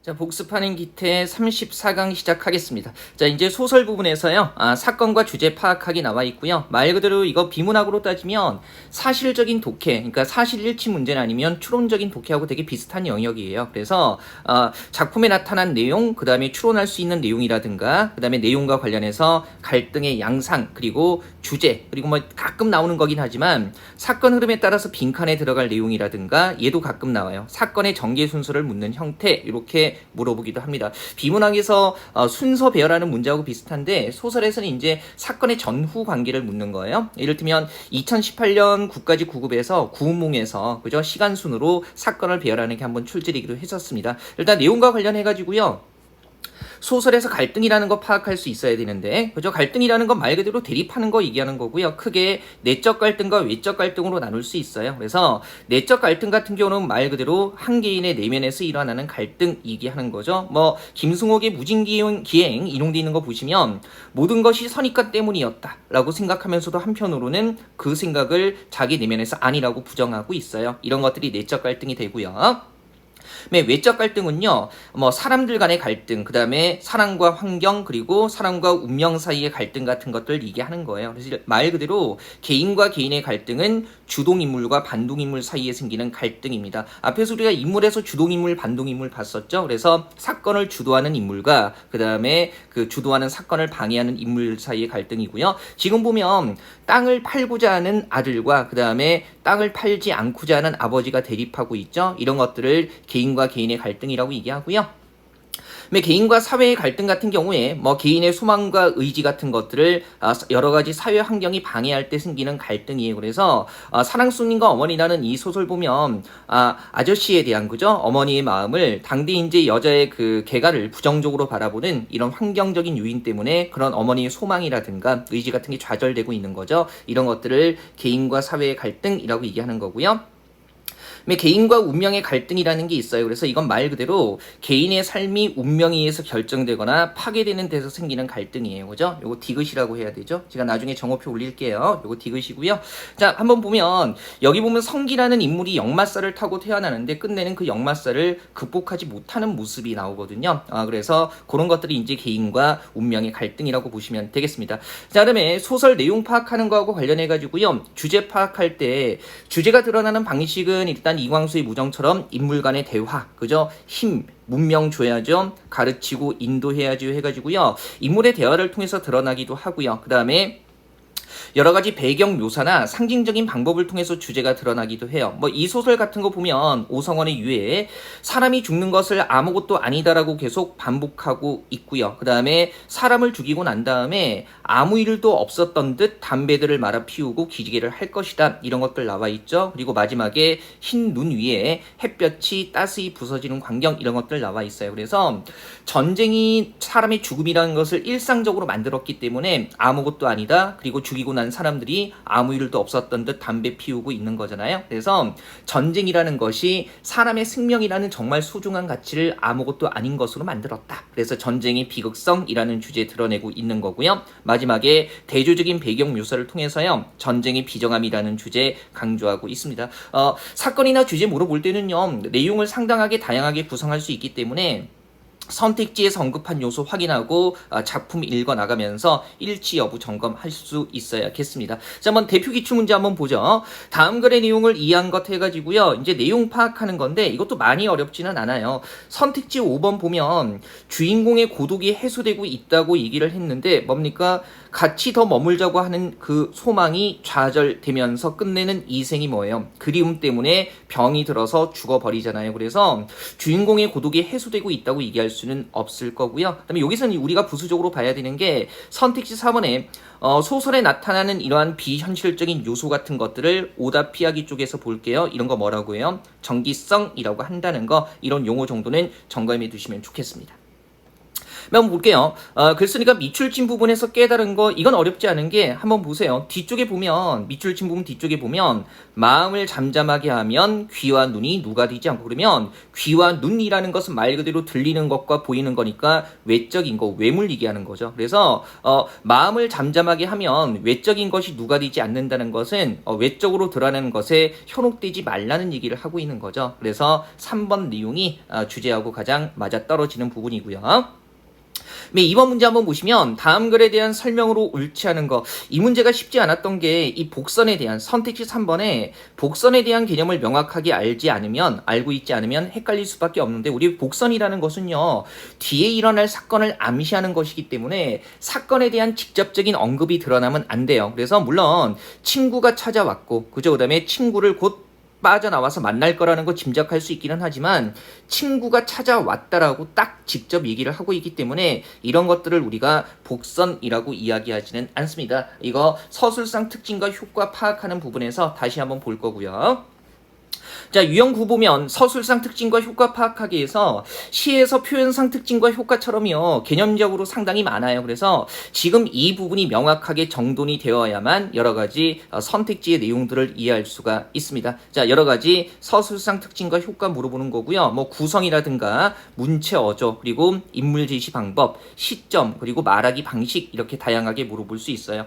자, 복습하는 기태 34강 시작하겠습니다. 자, 이제 소설 부분에서요, 사건과 주제 파악하기 나와 있고요. 말 그대로 이거 비문학으로 따지면 사실적인 독해, 그러니까 사실일치 문제는 아니면 추론적인 독해하고 되게 비슷한 영역이에요. 그래서 작품에 나타난 내용, 그 다음에 추론할 수 있는 내용이라든가, 그 다음에 내용과 관련해서 갈등의 양상, 그리고 주제, 그리고 뭐 가끔 나오는 거긴 하지만 사건 흐름에 따라서 빈칸에 들어갈 내용이라든가 얘도 가끔 나와요. 사건의 전개 순서를 묻는 형태, 이렇게 물어보기도 합니다. 비문학에서 순서 배열하는 문제하고 비슷한데 소설에서는 이제 사건의 전후 관계를 묻는 거예요. 이를테면 2018년 국가직 9급에서 구운몽에서 그죠? 시간 순으로 사건을 배열하는 게 한번 출제되기도 했었습니다. 일단 내용과 관련해 가지고요. 소설에서 갈등이라는 거 파악할 수 있어야 되는데, 그죠? 갈등이라는 건 말 그대로 대립하는 거 얘기하는 거고요. 크게 내적 갈등과 외적 갈등으로 나눌 수 있어요. 그래서 내적 갈등 같은 경우는 말 그대로 한 개인의 내면에서 일어나는 갈등 얘기하는 거죠. 뭐 김승옥의 무진기행 인용되어 있는 거 보시면 모든 것이 선입관 때문이었다라고 생각하면서도 한편으로는 그 생각을 자기 내면에서 아니라고 부정하고 있어요. 이런 것들이 내적 갈등이 되고요. 외적 갈등은요, 뭐 사람들 간의 갈등, 그 다음에 사람과 환경, 그리고 사람과 운명 사이의 갈등 같은 것들 얘기하는 거예요. 그래서 말 그대로 개인과 개인의 갈등은 주동인물과 반동인물 사이에 생기는 갈등입니다. 앞에서 우리가 인물에서 주동인물, 반동인물 봤었죠. 그래서 사건을 주도하는 인물과 그 다음에 그 주도하는 사건을 방해하는 인물 사이의 갈등이고요. 지금 보면 땅을 팔고자 하는 아들과 그 다음에 땅을 팔지 않고자 하는 아버지가 대립하고 있죠. 이런 것들을 개인과 개인의 갈등이라고 얘기하고요. 개인과 사회의 갈등 같은 경우에 뭐 개인의 소망과 의지 같은 것들을 여러 가지 사회 환경이 방해할 때 생기는 갈등이에요. 그래서 사랑송님과 어머니라는 이 소설 보면 아저씨에 대한 그죠? 어머니의 마음을 당대 이제 여자의 그 개가를 부정적으로 바라보는 이런 환경적인 요인 때문에 그런 어머니의 소망이라든가 의지 같은 게 좌절되고 있는 거죠. 이런 것들을 개인과 사회의 갈등이라고 얘기하는 거고요. 개인과 운명의 갈등이라는 게 있어요. 그래서 이건 말 그대로 개인의 삶이 운명에 의해서 결정되거나 파괴되는 데서 생기는 갈등이에요. 그죠? 요거 디귿이라고 해야 되죠? 제가 나중에 정오표 올릴게요. 요거 디귿이고요. 자, 한번 보면 여기 보면 성기라는 인물이 역마살을 타고 태어나는데 끝내는 그 역마살을 극복하지 못하는 모습이 나오거든요. 그래서 그런 것들이 이제 개인과 운명의 갈등이라고 보시면 되겠습니다. 자, 그다음에 소설 내용 파악하는 거하고 관련해 가지고요. 주제 파악할 때 주제가 드러나는 방식은 일단 이광수의 무정처럼 인물 간의 대화, 그죠? 힘, 문명 줘야죠. 가르치고 인도해야죠 해가지고요. 인물의 대화를 통해서 드러나기도 하고요. 그 다음에 여러 가지 배경 묘사나 상징적인 방법을 통해서 주제가 드러나기도 해요. 뭐 이 소설 같은 거 보면 오성원의 유해에 사람이 죽는 것을 아무것도 아니다라고 계속 반복하고 있고요. 그 다음에 사람을 죽이고 난 다음에 아무 일도 없었던 듯 담배들을 말아 피우고 기지개를 할 것이다. 이런 것들 나와 있죠. 그리고 마지막에 흰 눈 위에 햇볕이 따스히 부서지는 광경 이런 것들 나와 있어요. 그래서 전쟁이 사람의 죽음이라는 것을 일상적으로 만들었기 때문에 아무것도 아니다. 그리고 죽이고 난 사람들이 아무 일도 없었던 듯 담배 피우고 있는 거잖아요. 그래서 전쟁이라는 것이 사람의 생명이라는 정말 소중한 가치를 아무것도 아닌 것으로 만들었다. 그래서 전쟁의 비극성이라는 주제에 드러내고 있는 거고요. 마지막에 대조적인 배경 묘사를 통해서요. 전쟁의 비정함이라는 주제 강조하고 있습니다. 사건이나 주제 물어볼 때는요. 내용을 상당하게 다양하게 구성할 수 있기 때문에 선택지에서 언급한 요소 확인하고 작품 읽어나가면서 일치 여부 점검할 수 있어야겠습니다. 자, 한번 대표 기출문제 한번 보죠. 다음 글의 내용을 이해한 것 해가지고요. 이제 내용 파악하는 건데 이것도 많이 어렵지는 않아요. 선택지 5번 보면 주인공의 고독이 해소되고 있다고 얘기를 했는데 뭡니까? 같이 더 머물자고 하는 그 소망이 좌절되면서 끝내는 이생이 뭐예요? 그리움 때문에 병이 들어서 죽어버리잖아요. 그래서 주인공의 고독이 해소되고 있다고 얘기할 수는 없을 거고요. 그다음에 여기서는 우리가 부수적으로 봐야 되는 게 선택지 4번에 소설에 나타나는 이러한 비현실적인 요소 같은 것들을 오답 피하기 쪽에서 볼게요. 이런 거 뭐라고 해요? 정기성이라고 한다는 거, 이런 용어 정도는 점검해 두시면 좋겠습니다. 한번 볼게요. 글쓰니까 밑줄친 부분에서 깨달은 거 이건 어렵지 않은 게 한번 보세요. 뒤쪽에 보면 밑줄친 부분 뒤쪽에 보면 마음을 잠잠하게 하면 귀와 눈이 누가 되지 않고 그러면 귀와 눈이라는 것은 말 그대로 들리는 것과 보이는 거니까 외적인 거 외물 얘기하는 거죠. 그래서 마음을 잠잠하게 하면 외적인 것이 누가 되지 않는다는 것은 외적으로 드러나는 것에 현혹되지 말라는 얘기를 하고 있는 거죠. 그래서 3번 내용이 주제하고 가장 맞아떨어지는 부분이고요. 네, 이번 문제 한번 보시면 다음 글에 대한 설명으로 옳지 않은 거. 이 문제가 쉽지 않았던 게 이 복선에 대한 선택지 3번에 복선에 대한 개념을 명확하게 알고 있지 않으면 헷갈릴 수밖에 없는데 우리 복선이라는 것은요. 뒤에 일어날 사건을 암시하는 것이기 때문에 사건에 대한 직접적인 언급이 드러나면 안 돼요. 그래서 물론 친구가 찾아왔고 그다음에 친구를 곧 빠져나와서 만날 거라는 거 짐작할 수 있기는 하지만 친구가 찾아왔다라고 딱 직접 얘기를 하고 있기 때문에 이런 것들을 우리가 복선이라고 이야기하지는 않습니다. 이거 서술상 특징과 효과 파악하는 부분에서 다시 한번 볼 거고요. 자, 유형 9 보면 서술상 특징과 효과 파악하기 위해서 시에서 표현상 특징과 효과처럼요. 개념적으로 상당히 많아요. 그래서 지금 이 부분이 명확하게 정돈이 되어야만 여러 가지 선택지의 내용들을 이해할 수가 있습니다. 자, 여러 가지 서술상 특징과 효과 물어보는 거고요. 뭐 구성이라든가 문체 어조, 그리고 인물 제시 방법, 시점, 그리고 말하기 방식 이렇게 다양하게 물어볼 수 있어요.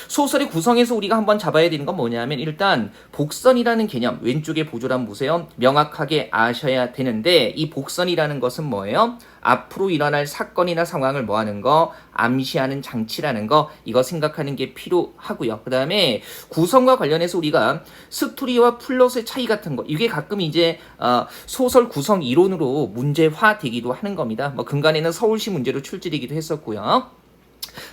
소설의 구성에서 우리가 한번 잡아야 되는 건 뭐냐면 일단 복선이라는 개념 왼쪽에 보조란 보세요. 명확하게 아셔야 되는데 이 복선이라는 것은 뭐예요? 앞으로 일어날 사건이나 상황을 뭐하는 거? 암시하는 장치라는 거 이거 생각하는 게 필요하고요. 그 다음에 구성과 관련해서 우리가 스토리와 플롯의 차이 같은 거 이게 가끔 이제 소설 구성 이론으로 문제화 되기도 하는 겁니다. 뭐 근간에는 서울시 문제로 출제되기도 했었고요.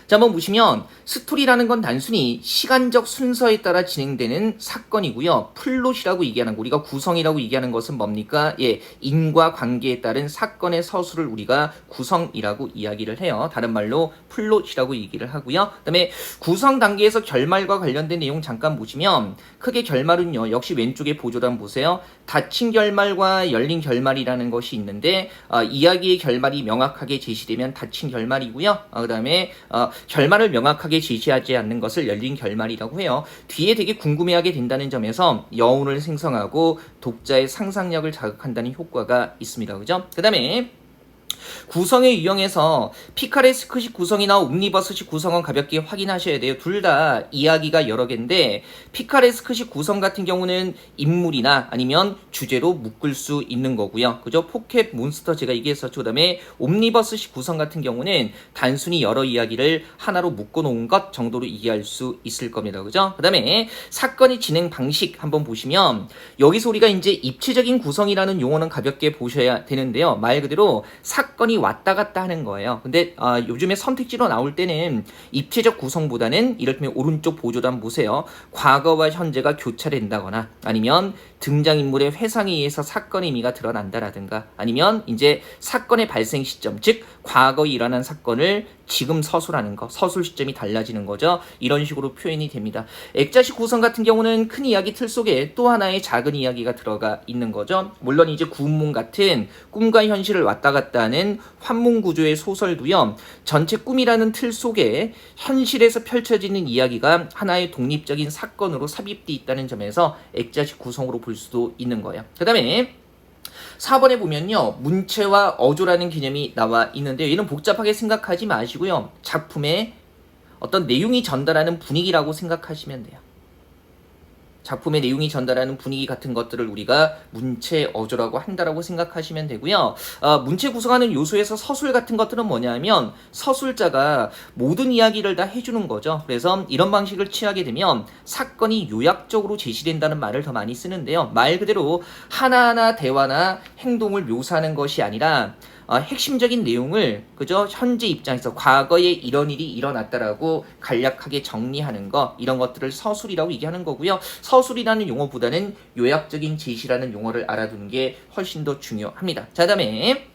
자, 한번 보시면 스토리라는 건 단순히 시간적 순서에 따라 진행되는 사건이고요. 플롯이라고 얘기하는 거, 우리가 구성이라고 얘기하는 것은 뭡니까? 예, 인과관계에 따른 사건의 서술을 우리가 구성이라고 이야기를 해요. 다른 말로 플롯이라고 얘기를 하고요. 그 다음에 구성 단계에서 결말과 관련된 내용 잠깐 보시면 크게 결말은요. 역시 왼쪽에 보조란 보세요. 닫힌 결말과 열린 결말이라는 것이 있는데 이야기의 결말이 명확하게 제시되면 닫힌 결말이고요. 그 다음에 결말을 명확하게 제시하지 않는 것을 열린 결말이라고 해요. 뒤에 되게 궁금해하게 된다는 점에서 여운을 생성하고 독자의 상상력을 자극한다는 효과가 있습니다. 그죠? 그 다음에 구성의 유형에서 피카레스크식 구성이나 옴니버스식 구성은 가볍게 확인하셔야 돼요. 둘 다 이야기가 여러 개인데 피카레스크식 구성 같은 경우는 인물이나 아니면 주제로 묶을 수 있는 거고요. 그죠? 포켓 몬스터 제가 얘기했었죠. 그 다음에 옴니버스식 구성 같은 경우는 단순히 여러 이야기를 하나로 묶어놓은 것 정도로 이해할 수 있을 겁니다. 그죠? 그 다음에 사건의 진행 방식 한번 보시면 여기서 우리가 이제 입체적인 구성이라는 용어는 가볍게 보셔야 되는데요. 말 그대로 사건이 왔다 갔다 하는 거예요. 근데 요즘에 선택지로 나올 때는 입체적 구성보다는 이를테면 오른쪽 보조단 보세요. 과거와 현재가 교차된다거나 아니면 등장인물의 회상에 의해서 사건의 의미가 드러난다라든가 아니면 이제 사건의 발생 시점, 즉 과거에 일어난 사건을 지금 서술하는 거, 서술 시점이 달라지는 거죠. 이런 식으로 표현이 됩니다. 액자식 구성 같은 경우는 큰 이야기 틀 속에 또 하나의 작은 이야기가 들어가 있는 거죠. 물론 이제 구운몽 같은 꿈과 현실을 왔다 갔다 하는 환문 구조의 소설도요. 전체 꿈이라는 틀 속에 현실에서 펼쳐지는 이야기가 하나의 독립적인 사건으로 삽입돼 있다는 점에서 액자식 구성으로 볼 수도 있는 거예요. 그 다음에 4번에 보면요. 문체와 어조라는 개념이 나와 있는데 얘는 복잡하게 생각하지 마시고요. 작품의 어떤 내용이 전달하는 분위기라고 생각하시면 돼요. 작품의 내용이 전달하는 분위기 같은 것들을 우리가 문체 어조라고 한다라고 생각하시면 되고요. 문체 구성하는 요소에서 서술 같은 것들은 뭐냐면 서술자가 모든 이야기를 다 해주는 거죠. 그래서 이런 방식을 취하게 되면 사건이 요약적으로 제시된다는 말을 더 많이 쓰는데요. 말 그대로 하나하나 대화나 행동을 묘사하는 것이 아니라 핵심적인 내용을 그죠 현재 입장에서 과거에 이런 일이 일어났다라고 간략하게 정리하는 거 이런 것들을 서술이라고 얘기하는 거고요. 서술이라는 용어보다는 요약적인 제시라는 용어를 알아두는 게 훨씬 더 중요합니다. 자, 그다음에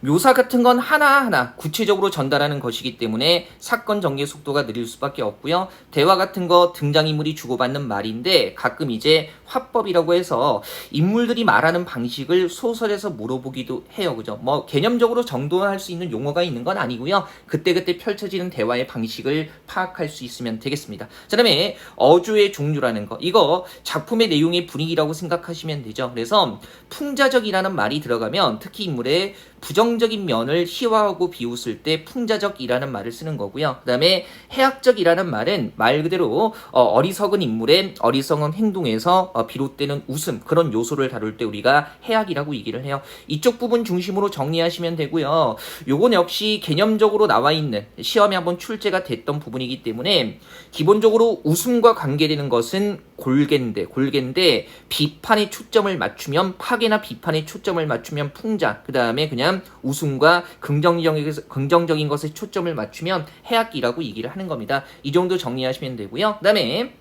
묘사 같은 건 하나하나 구체적으로 전달하는 것이기 때문에 사건 전개 속도가 느릴 수밖에 없고요. 대화 같은 거 등장인물이 주고받는 말인데 가끔 이제 화법이라고 해서 인물들이 말하는 방식을 소설에서 물어보기도 해요. 그죠? 뭐 개념적으로 정돈할 수 있는 용어가 있는 건 아니고요. 그때그때 펼쳐지는 대화의 방식을 파악할 수 있으면 되겠습니다. 자, 그다음에 어조의 종류라는 거. 이거 작품의 내용의 분위기라고 생각하시면 되죠. 그래서 풍자적이라는 말이 들어가면 특히 인물의 부정적인 면을 희화하고 비웃을 때 풍자적이라는 말을 쓰는 거고요. 그 다음에 해학적이라는 말은 말 그대로 어리석은 인물의 어리석은 행동에서 비롯되는 웃음, 그런 요소를 다룰 때 우리가 해학이라고 얘기를 해요. 이쪽 부분 중심으로 정리하시면 되고요. 요건 역시 개념적으로 나와 있는 시험에 한번 출제가 됐던 부분이기 때문에 기본적으로 웃음과 관계되는 것은 골개인데 비판에 초점을 맞추면 파괴나 비판에 초점을 맞추면 풍자, 그 다음에 그냥 웃음과 긍정적인 것에 초점을 맞추면 해악기라고 얘기를 하는 겁니다. 이 정도 정리하시면 되고요. 그 다음에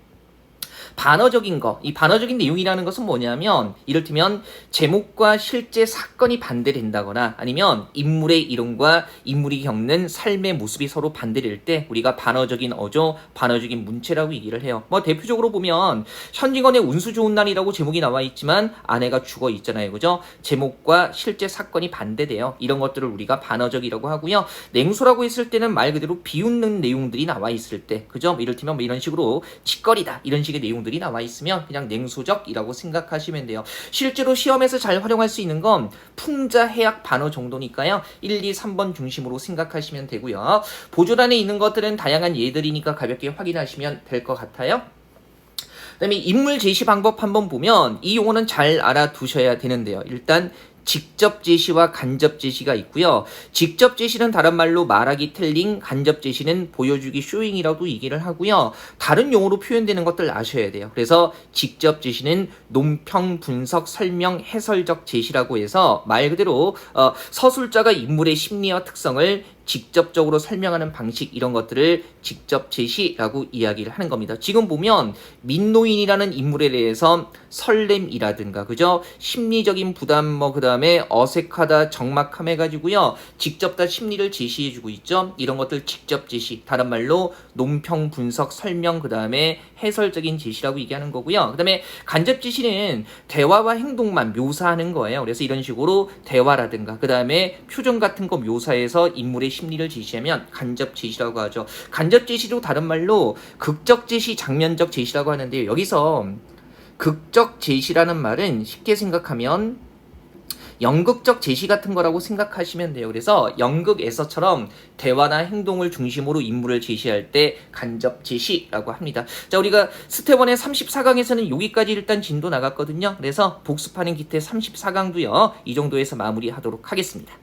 반어적인 거, 이 반어적인 내용이라는 것은 뭐냐면 이를테면 제목과 실제 사건이 반대된다거나 아니면 인물의 이름과 인물이 겪는 삶의 모습이 서로 반대될 때 우리가 반어적인 어조, 반어적인 문체라고 얘기를 해요. 뭐 대표적으로 보면 현직원의 운수 좋은 날이라고 제목이 나와 있지만 아내가 죽어 있잖아요. 그죠? 제목과 실제 사건이 반대돼요. 이런 것들을 우리가 반어적이라고 하고요. 냉소라고 했을 때는 말 그대로 비웃는 내용들이 나와 있을 때, 그죠? 이를테면 뭐 이런 식으로 치거리다, 이런 식의 내용들이 나와 있으면 그냥 냉소적이라고 생각하시면 돼요. 실제로 시험에서 잘 활용할 수 있는 건 풍자, 해학, 반어 정도니까요. 1, 2, 3번 중심으로 생각하시면 되고요. 보조란에 있는 것들은 다양한 예들이니까 가볍게 확인하시면 될 것 같아요. 그 다음에 인물 제시 방법 한번 보면 이 용어는 잘 알아두셔야 되는데요. 일단 직접 제시와 간접 제시가 있고요. 직접 제시는 다른 말로 말하기 텔링, 간접 제시는 보여주기 쇼잉이라고 얘기를 하고요. 다른 용어로 표현되는 것들 아셔야 돼요. 그래서 직접 제시는 논평, 분석, 설명, 해설적 제시라고 해서 말 그대로 서술자가 인물의 심리와 특성을 직접적으로 설명하는 방식, 이런 것들을 직접 제시라고 이야기를 하는 겁니다. 지금 보면 민노인이라는 인물에 대해서 설렘이라든가, 그죠? 심리적인 부담, 뭐 그다음에 어색하다, 적막함 해가지고요. 직접 다 심리를 제시해주고 있죠. 이런 것들 직접 제시, 다른 말로 논평, 분석, 설명, 그다음에 해설적인 제시라고 얘기하는 거고요. 그다음에 간접 제시는 대화와 행동만 묘사하는 거예요. 그래서 이런 식으로 대화라든가 그다음에 표정 같은 거 묘사해서 인물의 심리를 제시하면 간접 제시라고 하죠. 간접 제시도 다른 말로 극적 제시, 장면적 제시라고 하는데요. 여기서 극적 제시라는 말은 쉽게 생각하면 연극적 제시 같은 거라고 생각하시면 돼요. 그래서 연극에서처럼 대화나 행동을 중심으로 인물을 제시할 때 간접 제시라고 합니다. 자, 우리가 스텝 1의 34강에서는 여기까지 일단 진도 나갔거든요. 그래서 복습하는 기태 34강도요. 이 정도에서 마무리하도록 하겠습니다.